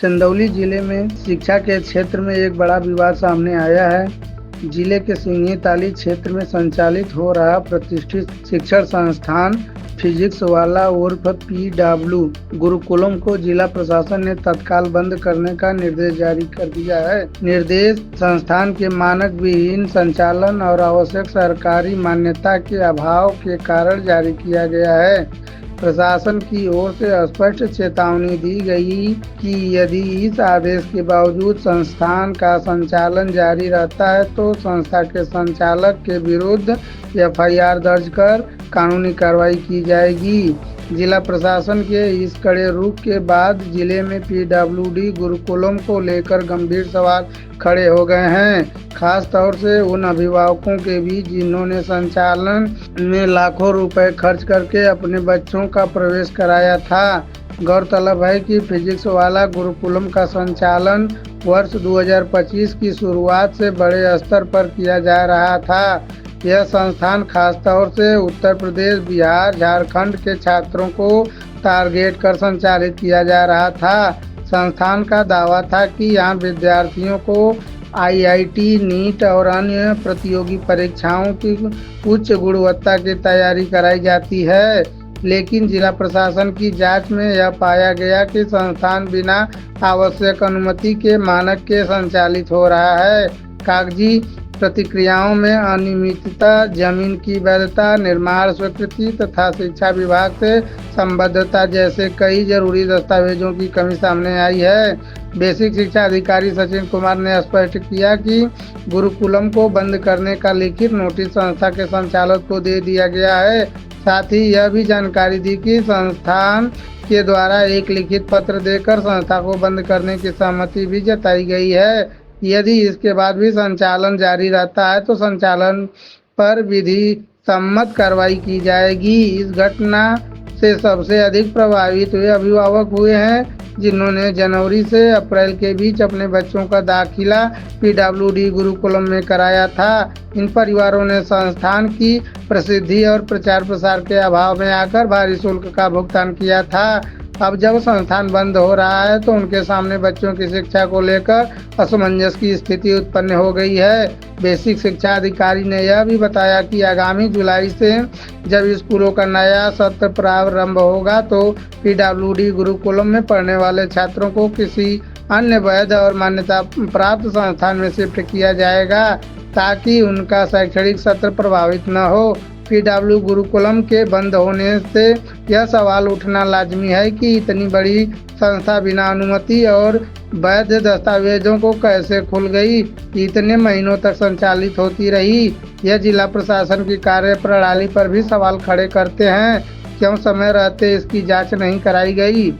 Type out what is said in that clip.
चंदौली जिले में शिक्षा के क्षेत्र में एक बड़ा विवाद सामने आया है। जिले के सिंघी ताली क्षेत्र में संचालित हो रहा प्रतिष्ठित शिक्षण संस्थान फिजिक्स वाला उर्फ PW गुरुकुलम को जिला प्रशासन ने तत्काल बंद करने का निर्देश जारी कर दिया है। निर्देश संस्थान के मानक विहीन संचालन और आवश्यक सरकारी मान्यता के अभाव के कारण जारी किया गया है। प्रशासन की ओर से स्पष्ट चेतावनी दी गई कि यदि इस आदेश के बावजूद संस्थान का संचालन जारी रहता है तो संस्था के संचालक के विरुद्ध FIR दर्ज कर कानूनी कार्रवाई की जाएगी। जिला प्रशासन के इस कड़े रुख के बाद जिले में PWD गुरुकुलम को लेकर गंभीर सवाल खड़े हो गए हैं, खास तौर से उन अभिभावकों के बीच जिन्होंने संचालन में लाखों रुपए खर्च करके अपने बच्चों का प्रवेश कराया था। गौरतलब है कि फिजिक्स वाला गुरुकुलम का संचालन वर्ष 2025 की शुरुआत से बड़े स्तर पर किया जा रहा था। यह संस्थान खासतौर से उत्तर प्रदेश, बिहार, झारखंड के छात्रों को टारगेट कर संचालित किया जा रहा था। संस्थान का दावा था कि यहाँ विद्यार्थियों को IIT, नीट और अन्य प्रतियोगी परीक्षाओं की उच्च गुणवत्ता की तैयारी कराई जाती है, लेकिन जिला प्रशासन की जांच में यह पाया गया कि संस्थान बिना आवश्यक अनुमति के मानक के संचालित हो रहा है। कागजी प्रतिक्रियाओं में अनियमितता, जमीन की वैधता, निर्माण स्वीकृति तथा शिक्षा विभाग से संबद्धता जैसे कई जरूरी दस्तावेजों की कमी सामने आई है। बेसिक शिक्षा अधिकारी सचिन कुमार ने स्पष्ट किया कि गुरुकुलम को बंद करने का लिखित नोटिस संस्था के संचालक को दे दिया गया है। साथ ही यह भी जानकारी दी कि संस्थान के द्वारा एक लिखित पत्र देकर संस्था को बंद करने की सहमति भी जताई गई है। यदि इसके बाद भी संचालन जारी रहता है तो संचालन पर विधि सम्मत कार्रवाई की जाएगी। इस घटना से सबसे अधिक प्रभावित हुए अभिभावक हुए हैं जिन्होंने जनवरी से अप्रैल के बीच अपने बच्चों का दाखिला PWD गुरुकुलम में कराया था। इन परिवारों ने संस्थान की प्रसिद्धि और प्रचार प्रसार के अभाव में आकर भारी शुल्क का भुगतान किया था। अब जब संस्थान बंद हो रहा है तो उनके सामने बच्चों की शिक्षा को लेकर असमंजस की स्थिति उत्पन्न हो गई है। बेसिक शिक्षा अधिकारी ने यह भी बताया कि आगामी जुलाई से जब स्कूलों का नया सत्र प्रारंभ होगा तो PWD गुरुकुलम में पढ़ने वाले छात्रों को किसी अन्य वैध और मान्यता प्राप्त संस्थान में शिफ्ट किया जाएगा ताकि उनका शैक्षणिक सत्र प्रभावित न हो। PW गुरुकुलम के बंद होने से यह सवाल उठना लाजमी है कि इतनी बड़ी संस्था बिना अनुमति और वैध दस्तावेजों को कैसे खुल गई, इतने महीनों तक संचालित होती रही। यह जिला प्रशासन की कार्य प्रणाली पर भी सवाल खड़े करते हैं। क्यों समय रहते इसकी जांच नहीं कराई गई।